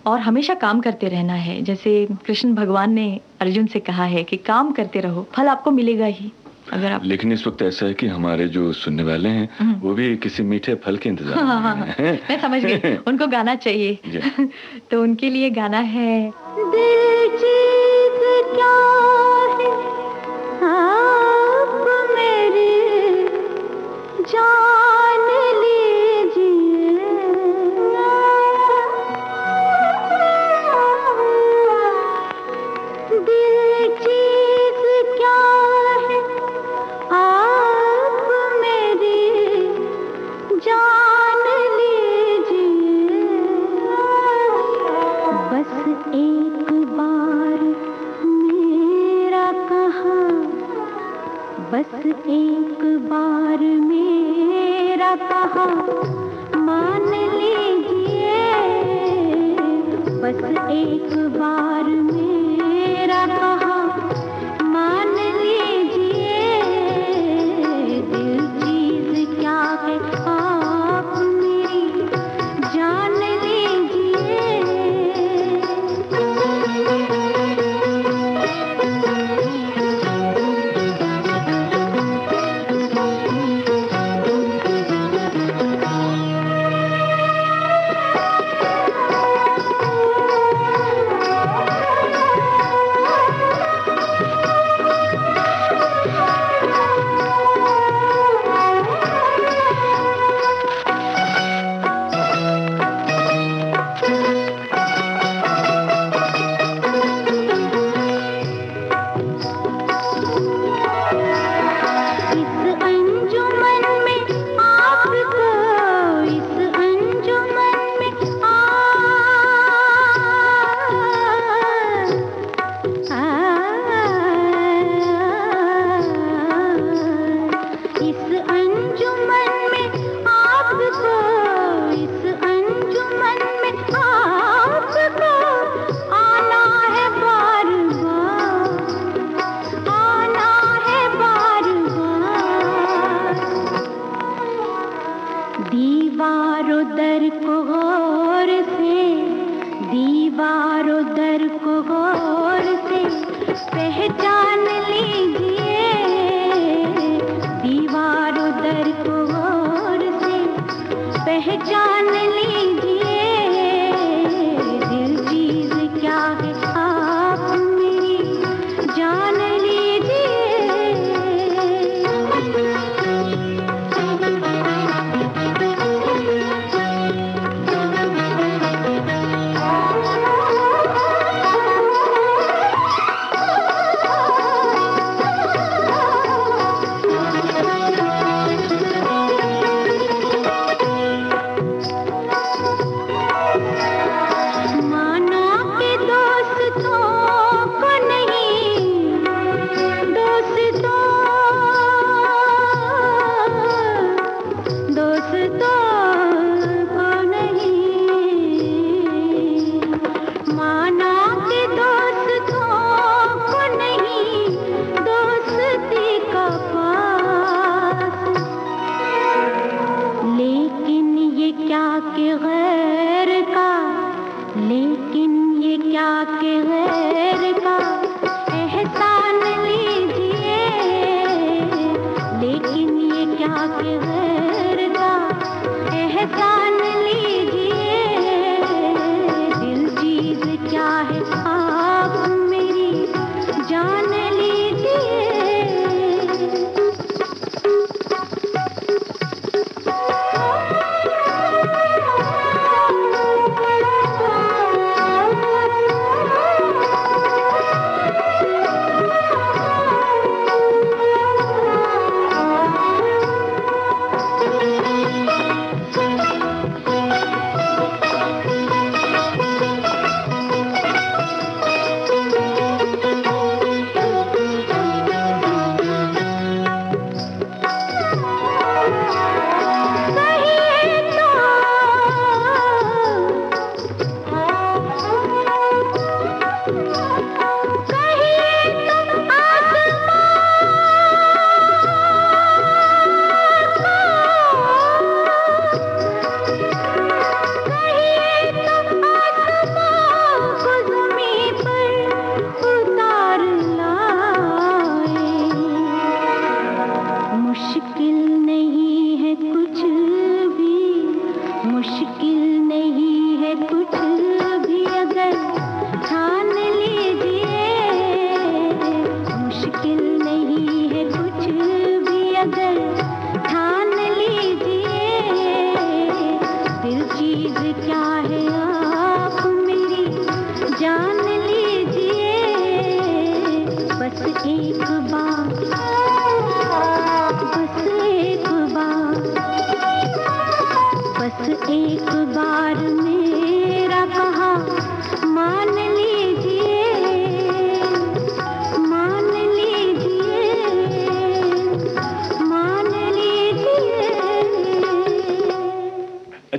और हमेशा काम करते रहना है। जैसे कृष्ण भगवान ने अर्जुन से कहा है कि काम करते रहो, फल आपको मिलेगा ही अगर आप। लेकिन इस वक्त ऐसा है कि हमारे जो सुनने वाले हैं वो भी किसी मीठे फल के इंतजार में हैं। मैं समझ गई, उनको गाना चाहिए तो उनके लिए गाना है दिल चीज क्या है आप मेरी जान लीजिए, दिल चीज क्या है आप मेरी जान लीजिए, बस एक बार मेरा कहा, बस एक बार मेरा कहा मान लीजिए, बस एक बार मेरा कहा मान लीजिए, दिल चीज क्या है आप मेरी जान लीजिए। दीवारों दर को गौर से, दीवारों दर को गौर से पहचान लीजिए, दीवारों दर को गौर से पहचान लीजिए, दिल चीज क्या है आप मेरी जान लीजिए।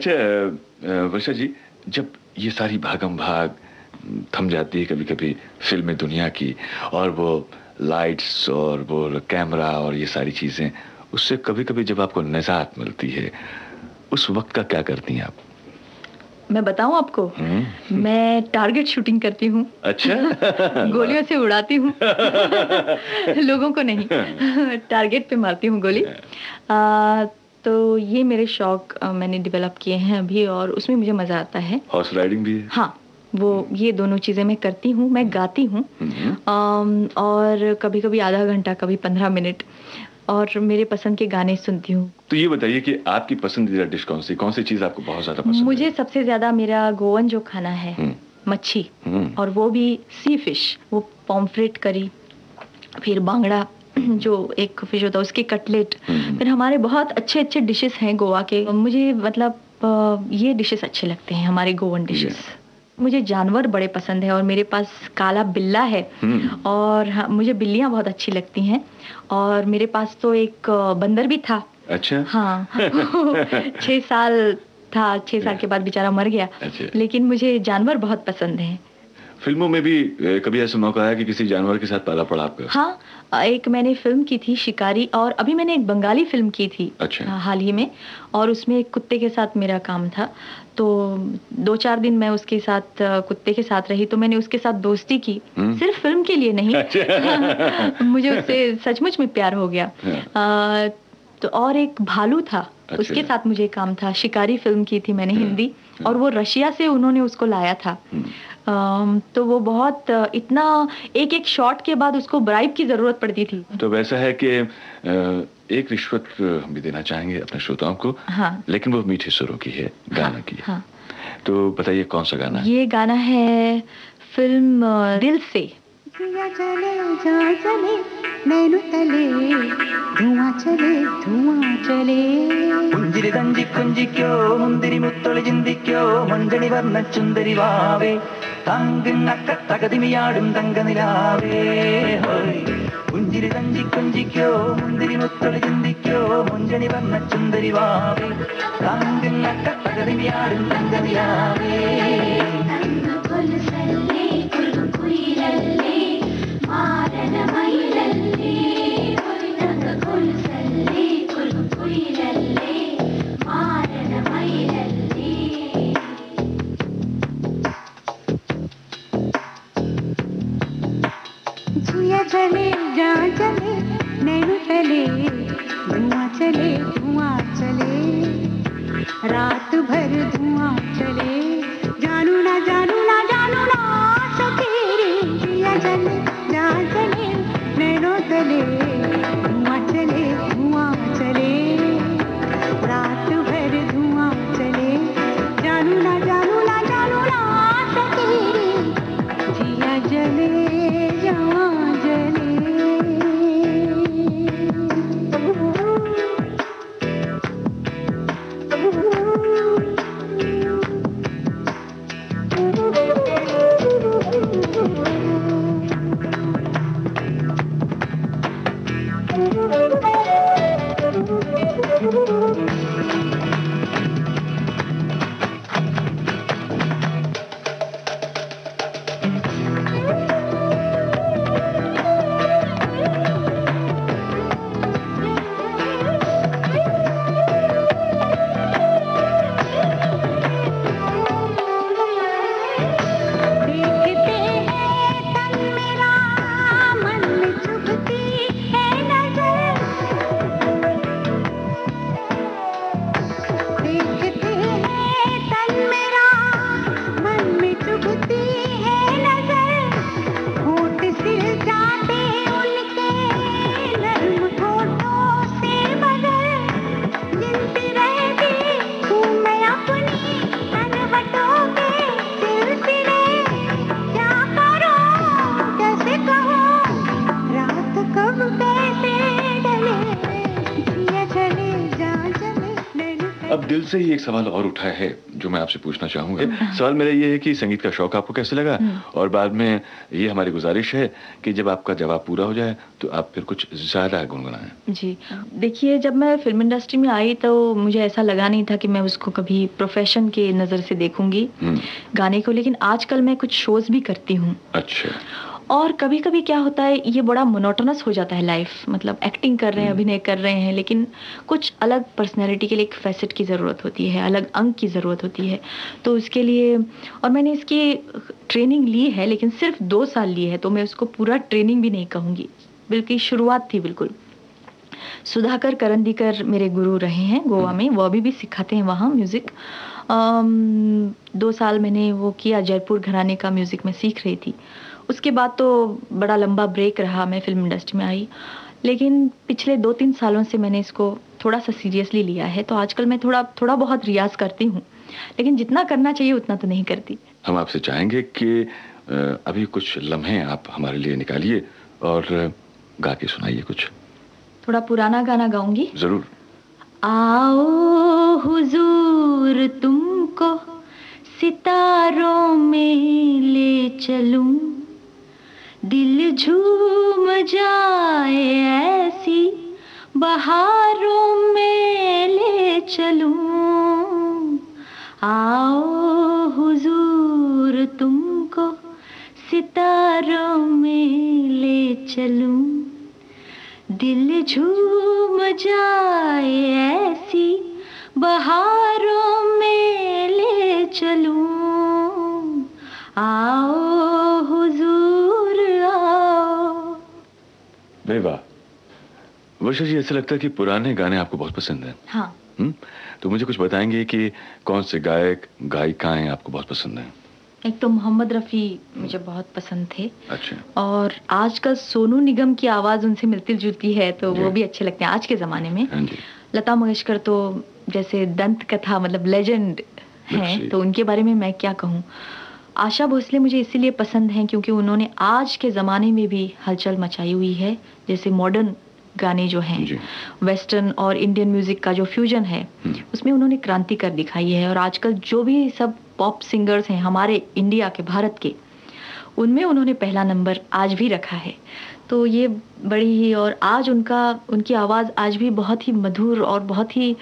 अच्छा वर्षा जी, जब ये सारी भागम भाग थम जाती है कभी कभी फिल्म दुनिया की, और वो लाइट्स और वो कैमरा और ये सारी चीजें, उससे कभी कभी जब आपको निजात मिलती है, उस वक्त का क्या करती हैं आप? मैं बताऊं आपको, मैं टारगेट शूटिंग करती हूँ। अच्छा। गोलियों से उड़ाती हूँ। लोगों को नहीं, टारगेट पे मारती हूँ गोली। तो ये मेरे शौक मैंने डेवलप किए हैं अभी, और उसमें मुझे मजा आता है। हॉर्स राइडिंग भी है? हाँ, वो ये दोनों चीजें मैं करती हूँ। मैं गाती हूँ, और कभी कभी आधा घंटा, कभी 15 मिनट, और मेरे पसंद के गाने सुनती हूँ। तो ये बताइए कि आपकी पसंदीदा डिश कौन सी चीज आपको बहुत ज्यादा पसंद है? मुझे सबसे ज्यादा मेरा गोवन जो खाना है, मच्छी, और वो भी सी फिश, वो पॉम्फ्रेट करी, फिर बांगड़ा जो एक फिश होता है उसके कटलेट, फिर हमारे बहुत अच्छे अच्छे डिशेस हैं गोवा के। मुझे मतलब ये डिशेस अच्छे लगते हैं, हमारे गोवन डिशेस। मुझे जानवर बड़े पसंद है, और मेरे पास काला बिल्ला है, और हाँ, मुझे बिल्लियां बहुत अच्छी लगती हैं, और मेरे पास तो एक बंदर भी था। अच्छा। हाँ। 6 साल था, 6 साल के बाद बेचारा मर गया। अच्छा। लेकिन मुझे जानवर बहुत पसंद हैं। फिल्मों में भी कभी ऐसा मौका आया कि किसी जानवर के साथ पाला पड़ा आपका? हाँ, एक मैंने फिल्म की थी शिकारी, और अभी मैंने एक बंगाली फिल्म की थी। अच्छा। हाल ही में, और उसमें एक कुत्ते के साथ मेरा काम था। तो 2-4 दिन मैं उसके साथ, कुत्ते के साथ रही, तो मैंने उसके साथ दोस्ती की, सिर्फ फिल्म के लिए नहीं। मुझे उससे सचमुच में प्यार हो गया। तो और एक भालू था, उसके साथ मुझे काम था। शिकारी फिल्म की थी मैंने, हिंदी, और वो रशिया से उन्होंने उसको लाया था। तो वो बहुत इतना एक एक शॉट के बाद उसको ब्राइब की जरूरत पड़ती थी। तो वैसा है कि एक रिश्वत भी देना चाहेंगे अपने श्रोताओं को। हाँ। लेकिन वो मीठे सुरों की है, गाना की है। हाँ। तो बताइए कौन सा गाना है? ये गाना है फिल्म दिल से। दिया चले जा चले नैनु तले धुआं चले പുഞ്ചിരി തഞ്ചി കുഞ്ചിക്കോ മുന്തിരി മുത്തൊളി ചിന്തിക്കോ മഞ്ചണി വർണ്ണ ചുന്ദരി വാവേ തങ്കിണ്ണക്ക തകതിമിയാടും തങ്കനിലാവേ ഹോയ് പുഞ്ചിരി തഞ്ചി കുഞ്ചിക്കോ മുന്തിരി മുത്തൊളി ചിന്തിക്കോ മഞ്ചണി വർണ്ണ ചുന്ദരി വാവേ തങ്കിണ്ണക്ക തകതിമിയാടും തങ്കനിലാവേ चले जा चले नैनु तले धुआं चले रात भर धुआं चले जानू ना सके रे दिया चले जा चले नैनु तले धुआं चले रात भर धुआं चले जानू ना सके रे जिया जले दिल से ही एक सवाल और उठा है जो मैं आपसे पूछना चाहूंगा। सवाल मेरा ये है कि संगीत का शौक आपको कैसे लगा, और बाद में ये हमारी गुजारिश है कि जब आपका जवाब पूरा हो जाए तो आप फिर कुछ ज्यादा गुनगुनाएं। जी, देखिए, जब मैं फिल्म इंडस्ट्री में आई तो मुझे ऐसा लगा नहीं था कि मैं उसको कभी प्रोफेशन के नज़र से देखूंगी गाने को, लेकिन आजकल मैं कुछ शोज भी करती हूँ। अच्छा। और कभी कभी क्या होता है, ये बड़ा मोनोटोनस हो जाता है लाइफ, मतलब एक्टिंग कर रहे हैं, अभिनय कर रहे हैं, लेकिन कुछ अलग पर्सनैलिटी के लिए एक फैसेट की ज़रूरत होती है, अलग अंग की ज़रूरत होती है। तो उसके लिए, और मैंने इसकी ट्रेनिंग ली है, लेकिन सिर्फ 2 साल ली है, तो मैं उसको पूरा ट्रेनिंग भी नहीं कहूँगी, बल्कि शुरुआत थी बिल्कुल। सुधाकर करंदीकर मेरे गुरु रहे हैं गोवा में, वो अभी भी सिखाते हैं वहाँ म्यूज़िक। 2 साल मैंने वो किया, जयपुर घराने का म्यूज़िक मैं सीख रही थी। उसके बाद तो बड़ा लंबा ब्रेक रहा, मैं फिल्म इंडस्ट्री में आई, लेकिन पिछले 2-3 सालों से मैंने इसको थोड़ा सा सीरियसली लिया है। तो आजकल मैं थोड़ा बहुत रियाज करती हूँ, लेकिन जितना करना चाहिए उतना तो नहीं करती। हम आपसे चाहेंगे कि अभी कुछ लम्हे आप हमारे लिए निकालिए और गा के सुनाइए कुछ। थोड़ा पुराना गाना गाऊंगी। जरूर। आओ हुजूर तुमको सितारों में ले चलूं, दिल झूम जाए ऐसी बहारों में ले चलूं। आओ हुजूर तुमको सितारों में ले चलूं, दिल झूम जाए ऐसी बहारों में ले चलूं। आओ हुजूर आओ। वाह, वर्षा जी, ऐसा लगता है कि पुराने गाने आपको बहुत पसंद हैं। हाँ। तो मुझे कुछ बताएंगे कि कौन से गायक गायिकाएं आपको बहुत पसंद हैं? एक तो मोहम्मद रफ़ी मुझे बहुत पसंद थे। अच्छा। और आजकल सोनू निगम की आवाज़ उनसे मिलती जुलती है, तो वो भी अच्छे लगते हैं आज के ज़माने में। हाँ जी। लता मंगेशकर तो जैसे दंत कथा, मतलब लेजेंड हैं, तो उनके बारे में मैं क्या कहूँ। आशा भोसले मुझे इसीलिए पसंद हैं क्योंकि उन्होंने आज के ज़माने में भी हलचल मचाई हुई है। जैसे मॉडर्न गाने जो हैं, वेस्टर्न और इंडियन म्यूजिक का जो फ्यूजन है, उसमें उन्होंने क्रांति कर दिखाई है। और आजकल जो भी सब पॉप सिंगर्स हैं हमारे इंडिया के, भारत के, उनमें उन्होंने पहला नंबर आज भी रखा है। तो ये बड़ी ही, और आज उनकी आवाज़ आज भी बहुत ही मधुर और बहुत ही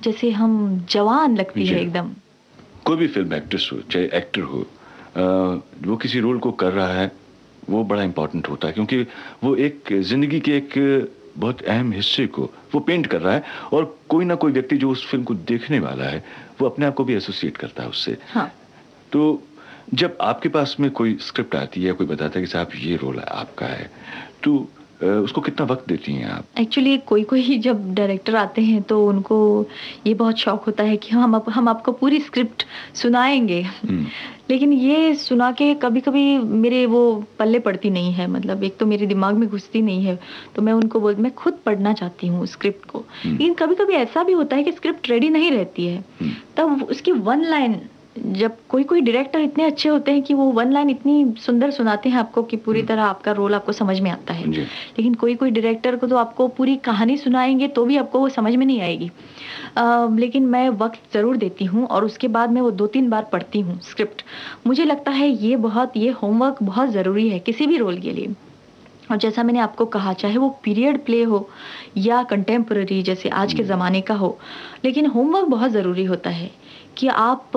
जैसे हम जवान लगती है एकदम। कोई भी फिल्म एक्ट्रेस हो चाहे एक्टर हो, वो किसी रोल को कर रहा है, वो बड़ा इंपॉर्टेंट होता है, क्योंकि वो एक जिंदगी के एक बहुत अहम हिस्से को वो पेंट कर रहा है, और कोई ना कोई व्यक्ति जो उस फिल्म को देखने वाला है वो अपने आप को भी एसोसिएट करता है उससे। हाँ। तो जब आपके पास में कोई स्क्रिप्ट आती है, कोई बताता है कि साहब ये रोल आपका है, तो उसको कितना वक्त देती हैं आप? एक्चुअली कोई जब डायरेक्टर आते हैं तो उनको ये बहुत शौक होता है कि हम आपको पूरी स्क्रिप्ट सुनाएंगे, लेकिन ये सुना के कभी कभी मेरे वो पल्ले पड़ती नहीं है, मतलब एक तो मेरे दिमाग में घुसती नहीं है, तो मैं खुद पढ़ना चाहती हूँ स्क्रिप्ट को। लेकिन कभी कभी ऐसा भी होता है कि स्क्रिप्ट रेडी नहीं रहती है, तब उसकी 1 लाइन, जब कोई डायरेक्टर इतने अच्छे होते हैं कि वो 1 लाइन इतनी सुंदर सुनाते हैं आपको कि पूरी तरह आपका रोल आपको समझ में आता है। लेकिन कोई डायरेक्टर को तो आपको पूरी कहानी सुनाएंगे तो भी आपको वो समझ में नहीं आएगी। लेकिन मैं वक्त ज़रूर देती हूँ और उसके बाद मैं वो 2-3 बार पढ़ती हूँ स्क्रिप्ट। मुझे लगता है ये होमवर्क बहुत ज़रूरी है किसी भी रोल के लिए। और जैसा मैंने आपको कहा, चाहे वो पीरियड प्ले हो या कंटेम्पररी जैसे आज के ज़माने का हो, लेकिन होमवर्क बहुत ज़रूरी होता है कि आप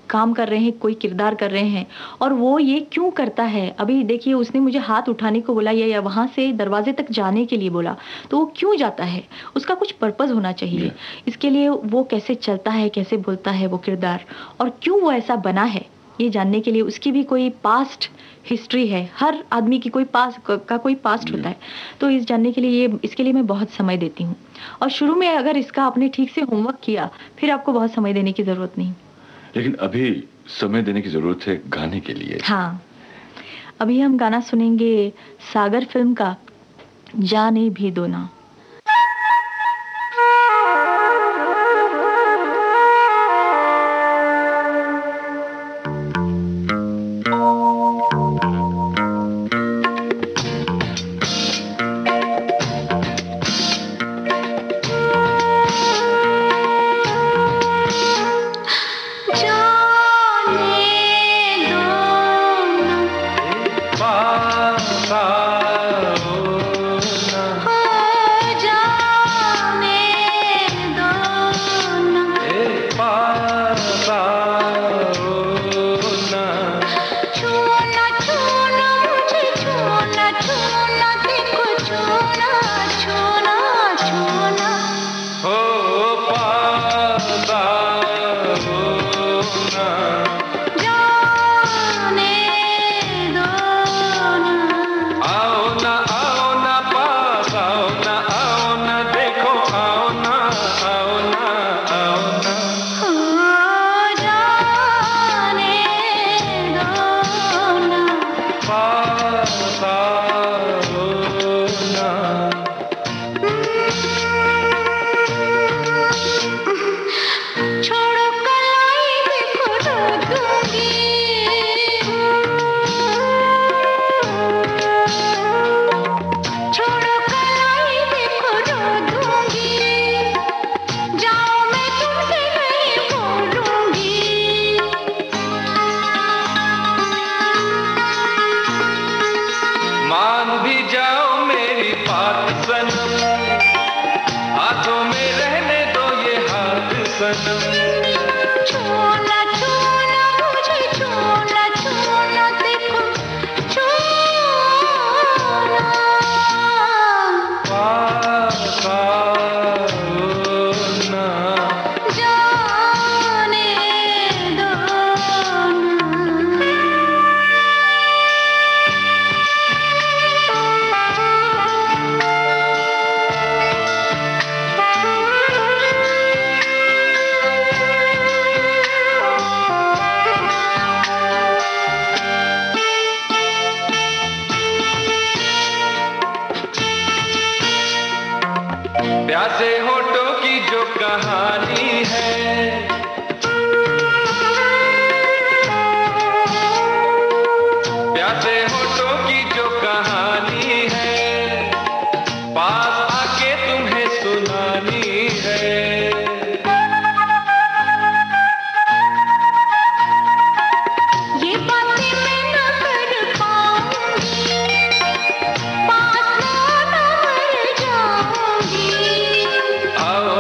काम कर रहे हैं, कोई किरदार कर रहे हैं, और वो ये क्यों करता है। अभी देखिए, उसने मुझे हाथ उठाने को बोला या वहाँ से दरवाजे तक जाने के लिए बोला, तो वो क्यों जाता है, उसका कुछ पर्पस होना चाहिए। इसके लिए वो कैसे चलता है, कैसे बोलता है वो किरदार, और क्यों वो ऐसा बना है, ये जानने के लिए उसकी भी कोई पास्ट हिस्ट्री है। हर आदमी की कोई पास्ट होता है, तो इस जानने के लिए इसके लिए मैं बहुत समय देती हूँ। और शुरू में अगर इसका आपने ठीक से होमवर्क किया, फिर आपको बहुत समय देने की जरूरत नहीं। लेकिन अभी समय देने की जरूरत है गाने के लिए। हाँ, अभी हम गाना सुनेंगे सागर फिल्म का जाने भी दो ना। प्यासे होठों की जो कहानी है, प्यासे होठों की जो कहानी है, पास आके तुम्हें सुनानी है। ये बातें मैं न कर पाऊंगी, पास न मर जाऊंगी। आओ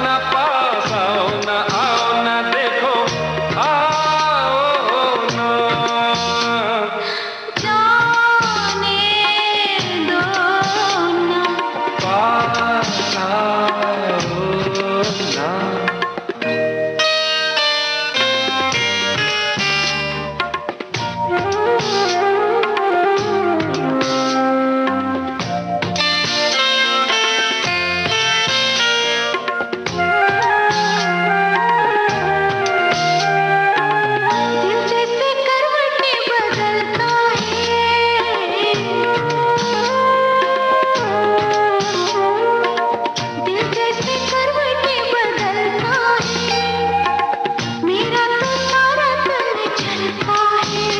ना पास आओ ना देखो, आओ ना। जाने दो ना। पास आओ ना। दिल जैसे करवटें बदलता है, दिल जैसे करवटें बदलता है, मेरा तो सारा तन चलता है।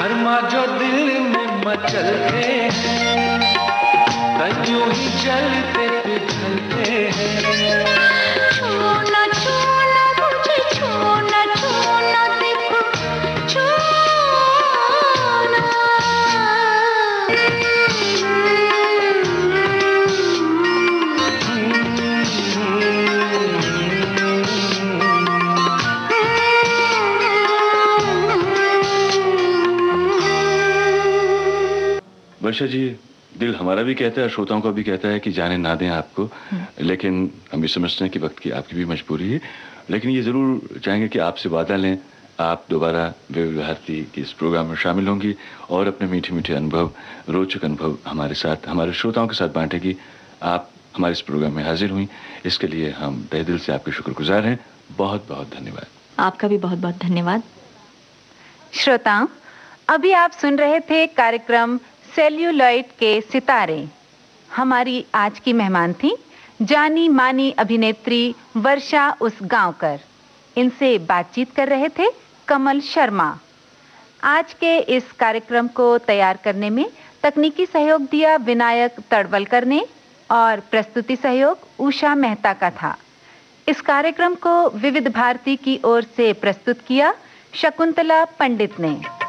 अरमा जो दिल में मचलते हैं, यूं ही चलते पिघलते हैं। छूना छूना मुझे छूना देखो वर्षा जी, दिल हमारा भी कहता है और श्रोताओं का भी कहता है कि जाने ना दें आपको, लेकिन हम ये समझते हैं कि वक्त की आपकी भी मजबूरी है। लेकिन ये ज़रूर चाहेंगे कि आपसे वादा लें, आप दोबारा विविध भारती के इस प्रोग्राम में शामिल होंगी और अपने मीठे मीठे अनुभव, रोचक अनुभव हमारे साथ, हमारे श्रोताओं के साथ बांटेगी। आप हमारे इस प्रोग्राम में हाजिर हुई, इसके लिए हम तहे दिल से आपके शुक्रगुजार हैं। बहुत बहुत धन्यवाद। आपका भी बहुत बहुत धन्यवाद। श्रोताओं, अभी आप सुन रहे थे कार्यक्रम सेल्यूलॉइड के सितारे। हमारी आज की मेहमान थी जानी मानी अभिनेत्री वर्षा उसगांवकर। इनसे बातचीत कर रहे थे कमल शर्मा। आज के इस कार्यक्रम को तैयार करने में तकनीकी सहयोग दिया विनायक तड़वलकर ने और प्रस्तुति सहयोग उषा मेहता का था। इस कार्यक्रम को विविध भारती की ओर से प्रस्तुत किया शकुंतला पंडित ने।